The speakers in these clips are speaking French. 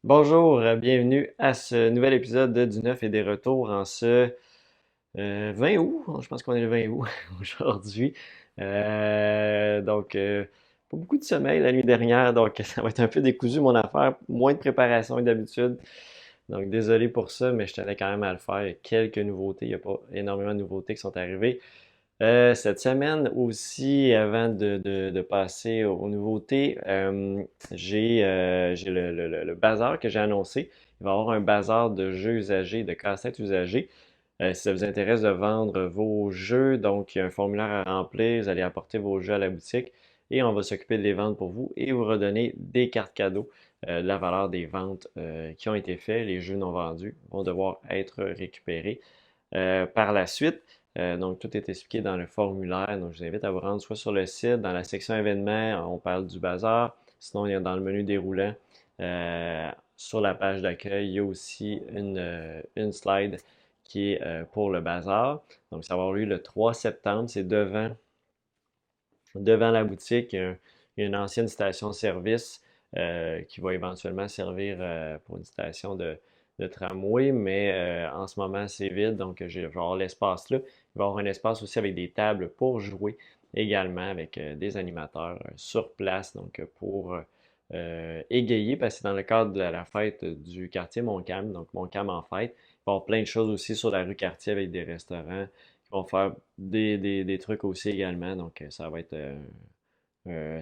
Bonjour, bienvenue à ce nouvel épisode du 9 et des retours en ce 20 août. Je pense qu'on est le 20 août aujourd'hui. Pas beaucoup de sommeil la nuit dernière, donc ça va être un peu décousu mon affaire. Moins de préparation que d'habitude. Donc désolé pour ça, mais je tenais quand même à le faire. Il y a quelques nouveautés, il n'y a pas énormément de nouveautés qui sont arrivées. Cette semaine aussi, avant de passer aux nouveautés, j'ai le bazar que j'ai annoncé. Il va y avoir un bazar de jeux usagés, de cassettes usagées. Si ça vous intéresse de vendre vos jeux, donc il y a un formulaire à remplir, vous allez apporter vos jeux à la boutique et on va s'occuper de les vendre pour vous et vous redonner des cartes cadeaux de la valeur des ventes qui ont été faites. Les jeux non vendus vont devoir être récupérés par la suite. Donc, tout est expliqué dans le formulaire. Donc, je vous invite à vous rendre soit sur le site, dans la section événements, on parle du bazar. Sinon, il y a dans le menu déroulant, sur la page d'accueil, il y a aussi une slide qui est pour le bazar. Donc, ça va avoir lieu le 3 septembre. C'est devant la boutique. Il y a une ancienne station-service qui va éventuellement servir pour une station de tramway, mais en ce moment, c'est vide, donc je vais avoir l'espace là. Il va y avoir un espace aussi avec des tables pour jouer également avec des animateurs sur place, donc pour égayer, parce que c'est dans le cadre de la fête du quartier Montcalm, donc Montcalm en fête. Il va y avoir plein de choses aussi sur la rue Cartier avec des restaurants qui vont faire des trucs aussi également, donc ça va être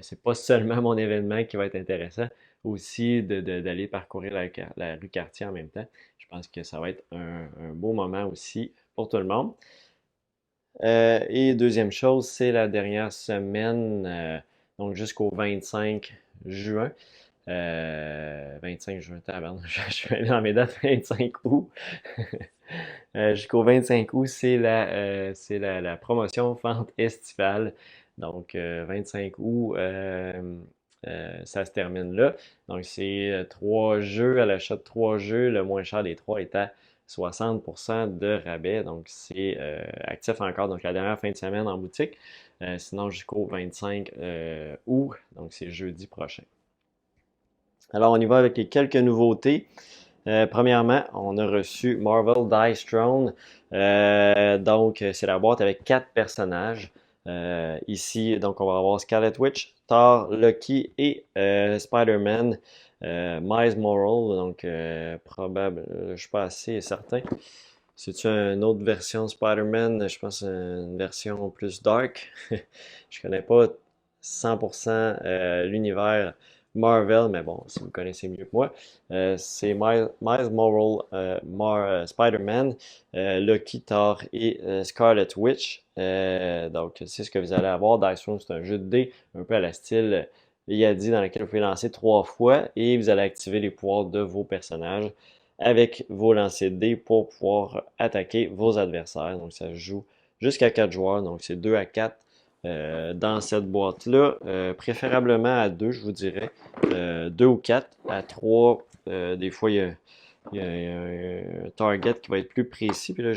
c'est pas seulement mon événement qui va être intéressant, aussi d'aller parcourir la rue Cartier en même temps. Je pense que ça va être un beau moment aussi pour tout le monde. Et deuxième chose, c'est la dernière semaine, donc jusqu'au 25 juin. 25 juin, tabarnouche, je suis allé dans mes dates 25 août. Jusqu'au 25 août, c'est la promotion Fente estivale. Donc, 25 août, ça se termine là. Donc, c'est trois jeux, à l'achat de trois jeux, le moins cher des trois est à 60% de rabais. Donc, c'est actif encore, donc la dernière fin de semaine en boutique. Sinon, jusqu'au 25 août, donc c'est jeudi prochain. Alors, on y va avec les quelques nouveautés. Premièrement, on a reçu Marvel Dice Throne. Donc, c'est la boîte avec quatre personnages. Ici, donc, on va avoir Scarlet Witch, Thor, Loki et Spider-Man. Miles Morales, donc probable, je suis pas assez certain. C'est-tu une autre version Spider-Man? Je pense une version plus dark. Je connais pas 100% l'univers Marvel, mais bon, si vous connaissez mieux que moi, c'est Miles Morales, Spider-Man, Loki, Thor et Scarlet Witch. Donc, c'est ce que vous allez avoir. Dice Throne, c'est un jeu de dés, un peu à la style Yadi, dans lequel vous pouvez lancer trois fois et vous allez activer les pouvoirs de vos personnages avec vos lancers de dés pour pouvoir attaquer vos adversaires. Donc, ça se joue jusqu'à 4 joueurs, donc c'est 2 à 4 dans cette boîte-là, préférablement à 2, je vous dirais. 2 ou 4, à 3, des fois, il y a un target qui va être plus précis. Puis là,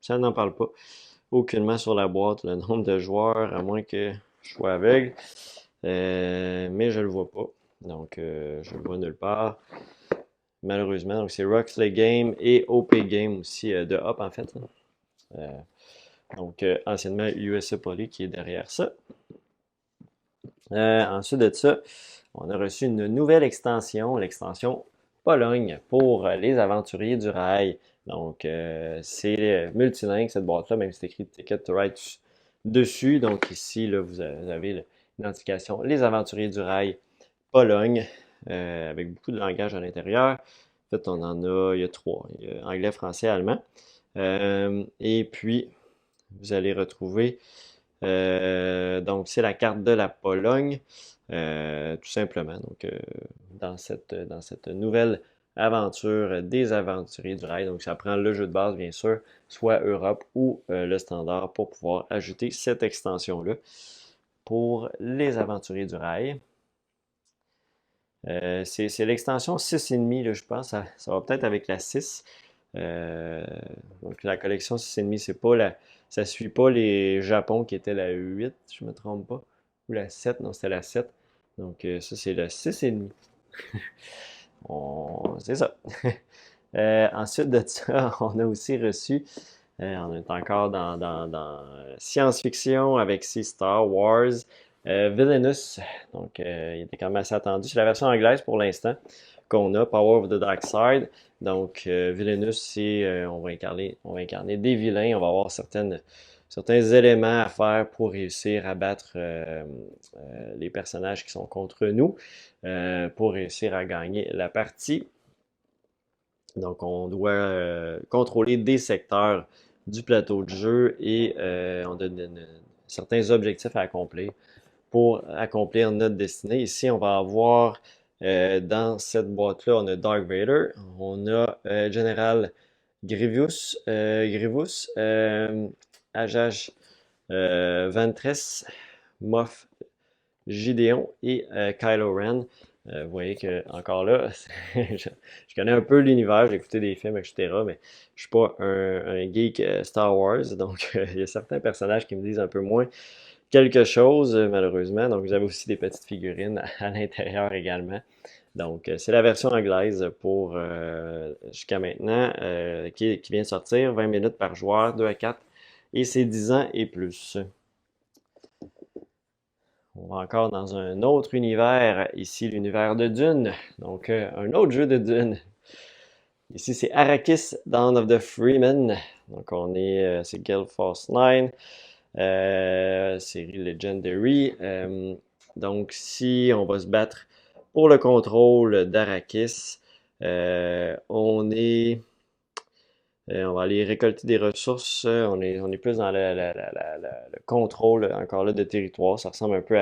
ça n'en parle pas aucunement sur la boîte, le nombre de joueurs, à moins que je sois aveugle. Mais je le vois pas. Donc, je le vois nulle part. Malheureusement. Donc, c'est Roxley Game et OP Game aussi, de Hop en fait. Euh, donc, anciennement USA Poly qui est derrière ça. Ensuite de ça, on a reçu une nouvelle extension, l'extension Pologne pour les aventuriers du rail. Donc, c'est multilingue cette boîte-là, même si c'est écrit Ticket to Ride dessus. Donc, ici, là, vous avez l'identification Les aventuriers du rail Pologne, avec beaucoup de langage à l'intérieur. En fait, il y a trois. Il y a anglais, français, allemand. Et puis, vous allez retrouver donc, c'est la carte de la Pologne, tout simplement. Donc, dans cette nouvelle aventure des aventuriers du rail. Donc, ça prend le jeu de base, bien sûr, soit Europe ou le standard pour pouvoir ajouter cette extension-là pour les aventuriers du rail. C'est l'extension 6,5, là, je pense. Ça va peut-être avec la 6. Euh, donc, la collection 6,5, ça suit pas les Japon qui était la 8, si je me trompe pas. Ou la 7, non, c'était la 7. Donc, ça, c'est le 6,5. C'est ça. Ensuite de ça, on a aussi reçu, on est encore dans science-fiction avec ces Star Wars, Villainous. Donc, il était quand même assez attendu. C'est la version anglaise pour l'instant qu'on a, Power of the Dark Side. Donc, Villainous, c'est, on va incarner des vilains. On va avoir certains éléments à faire pour réussir à battre les personnages qui sont contre nous, pour réussir à gagner la partie. Donc, on doit contrôler des secteurs du plateau de jeu et on a certains objectifs à accomplir pour accomplir notre destinée. Ici, on va avoir dans cette boîte-là, on a Dark Vader, on a General Grievous, Ajaj Ventress, Moff Gideon et Kylo Ren. Vous voyez que encore là, je connais un peu l'univers, j'ai écouté des films, etc., mais je suis pas un geek Star Wars, donc il y a certains personnages qui me disent un peu moins quelque chose, malheureusement. Donc vous avez aussi des petites figurines à l'intérieur également. Donc c'est la version anglaise pour jusqu'à maintenant, qui vient de sortir, 20 minutes par joueur, 2 à 4, et c'est 10 ans et plus. On va encore dans un autre univers, ici l'univers de Dune, donc un autre jeu de Dune. Ici c'est Arrakis, Dawn of the Freemen, donc c'est Guild Force 9, série Legendary. Donc si on va se battre pour le contrôle d'Arrakis, on va aller récolter des ressources. On est plus dans le contrôle, encore là, de territoire. Ça ressemble un peu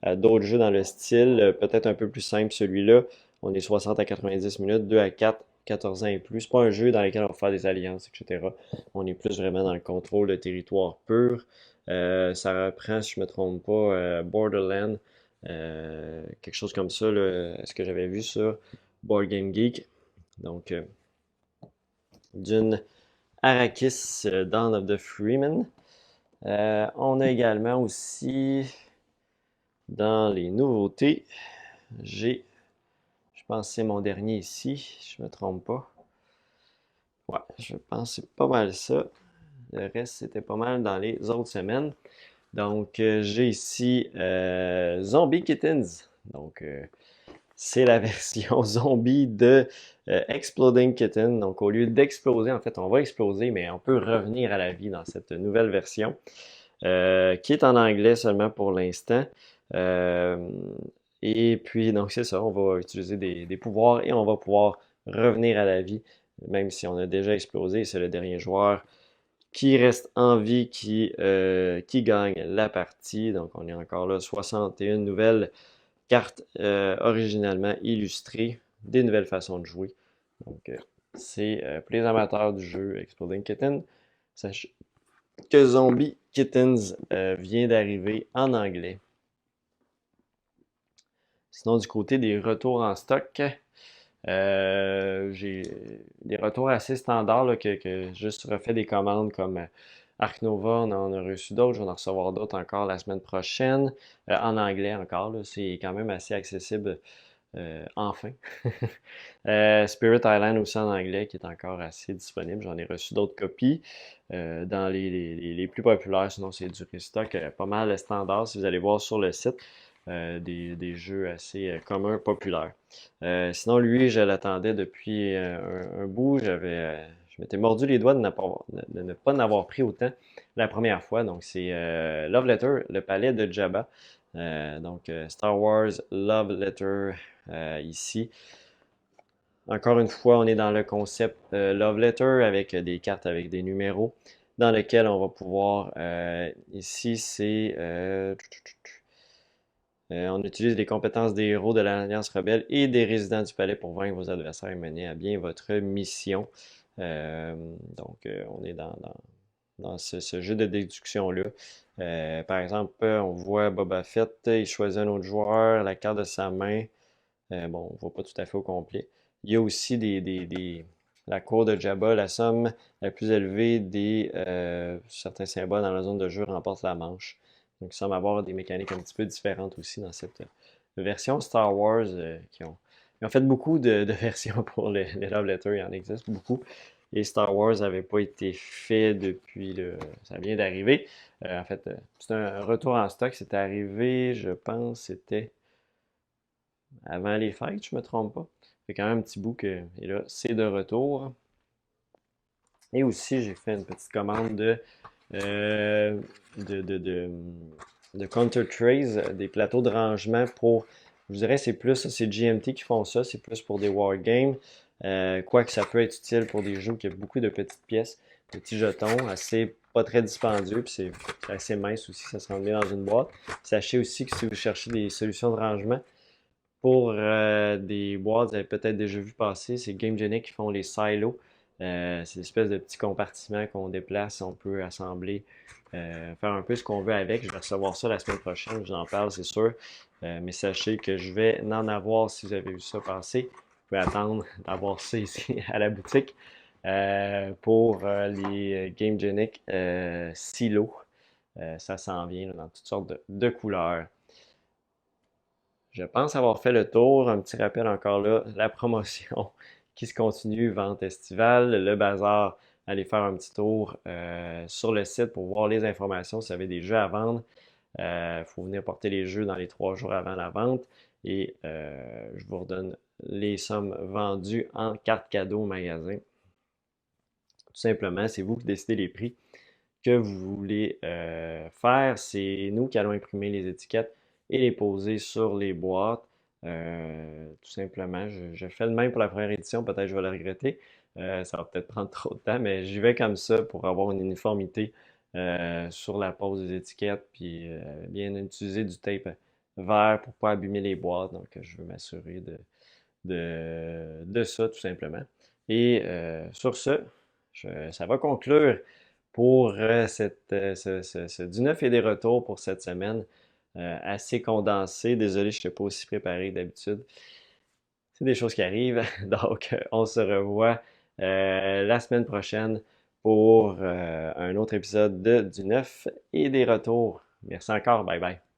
à d'autres jeux dans le style. Peut-être un peu plus simple celui-là. On est 60 à 90 minutes, 2 à 4, 14 ans et plus. C'est pas un jeu dans lequel on va faire des alliances, etc. On est plus vraiment dans le contrôle de territoire pur. Ça reprend, si je me trompe pas, Borderland. Quelque chose comme ça, là, ce que j'avais vu sur Board Game Geek. Donc, d'une Arrakis, Dawn of the Freeman. On a également aussi, dans les nouveautés, je pense que c'est mon dernier ici, si je me trompe pas. Ouais, je pense que c'est pas mal ça. Le reste, c'était pas mal dans les autres semaines. Donc, j'ai ici Zombie Kittens. Donc, c'est la version zombie de Exploding Kitten. Donc, au lieu d'exploser, en fait, on va exploser, mais on peut revenir à la vie dans cette nouvelle version, qui est en anglais seulement pour l'instant. Euh, et puis, donc, c'est ça, on va utiliser des pouvoirs et on va pouvoir revenir à la vie, même si on a déjà explosé. C'est le dernier joueur qui reste en vie qui gagne la partie. Donc, on est encore là, 61 nouvelles cartes originalement illustrées, des nouvelles façons de jouer. Donc, c'est pour les amateurs du jeu Exploding Kitten. Sachez que Zombie Kittens vient d'arriver en anglais. Sinon, du côté des retours en stock, j'ai des retours assez standards là, que juste refait des commandes comme Ark Nova, on en a reçu d'autres, je vais en recevoir d'autres encore la semaine prochaine, en anglais encore, c'est quand même assez accessible, enfin. Spirit Island aussi en anglais qui est encore assez disponible, j'en ai reçu d'autres copies. Dans les plus populaires, sinon c'est du restock, pas mal standard si vous allez voir sur le site. Des jeux assez communs, populaires. Sinon, lui, je l'attendais depuis un bout. Je m'étais mordu les doigts de ne pas en avoir pris autant la première fois. Donc, c'est Love Letter, le palais de Jabba. Donc, Star Wars Love Letter ici. Encore une fois, on est dans le concept Love Letter avec des cartes avec des numéros dans lesquels on va pouvoir, ici, on utilise les compétences des héros de l'Alliance rebelle et des résidents du palais pour vaincre vos adversaires et mener à bien votre mission. Euh, donc, on est dans ce jeu de déduction-là. Par exemple, on voit Boba Fett, il choisit un autre joueur, la carte de sa main. Bon, on ne voit pas tout à fait au complet. Il y a aussi la cour de Jabba, la somme la plus élevée des certains symboles dans la zone de jeu remporte la manche. Donc, il semble avoir des mécaniques un petit peu différentes aussi dans cette version Star Wars qui ont Ils ont fait beaucoup de versions pour les Love Letters, il en existe beaucoup. Et Star Wars n'avait pas été fait depuis le. Ça vient d'arriver. En fait, c'est un retour en stock. C'était arrivé, je pense, c'était avant les fêtes, je me trompe pas. Fait quand même un petit bout que. Et là, c'est de retour. Et aussi, j'ai fait une petite commande euh, de, de, de, de Counter Trays, des plateaux de rangement pour. Je dirais c'est plus, c'est GMT qui font ça, c'est plus pour des wargames. Quoique ça peut être utile pour des jeux qui ont beaucoup de petites pièces, petits jetons, assez pas très dispendieux, puis c'est assez mince aussi, ça se rend bien dans une boîte. Sachez aussi que si vous cherchez des solutions de rangement pour des boîtes, vous avez peut-être déjà vu passer, c'est GameGenic qui font les silos. C'est une espèce de petits compartiments qu'on déplace, on peut assembler, faire un peu ce qu'on veut avec. Je vais recevoir ça la semaine prochaine, je vous en parle, c'est sûr. Mais sachez que je vais en avoir si vous avez vu ça passer. Vous pouvez attendre d'avoir ça ici à la boutique pour les GameGenic silos. Ça s'en vient là, dans toutes sortes de couleurs. Je pense avoir fait le tour. Un petit rappel encore là, la promotion qui se continue, vente estivale, le bazar. Allez faire un petit tour sur le site pour voir les informations si vous avez des jeux à vendre. Il faut venir porter les jeux dans les 3 jours avant la vente et je vous redonne les sommes vendues en carte cadeau au magasin. Tout simplement, c'est vous qui décidez les prix que vous voulez faire. C'est nous qui allons imprimer les étiquettes et les poser sur les boîtes. Tout simplement, je fais le même pour la première édition, peut-être je vais le regretter. Ça va peut-être prendre trop de temps, mais j'y vais comme ça pour avoir une uniformité sur la pose des étiquettes, puis bien utiliser du tape vert pour ne pas abîmer les boîtes. Donc, je veux m'assurer de ça, tout simplement. Et sur ce, ça va conclure pour du neuf et des retours pour cette semaine. Assez condensé. Désolé, je ne t'ai pas aussi préparé que d'habitude. C'est des choses qui arrivent. Donc, on se revoit la semaine prochaine pour un autre épisode du neuf et des retours. Merci encore. Bye bye.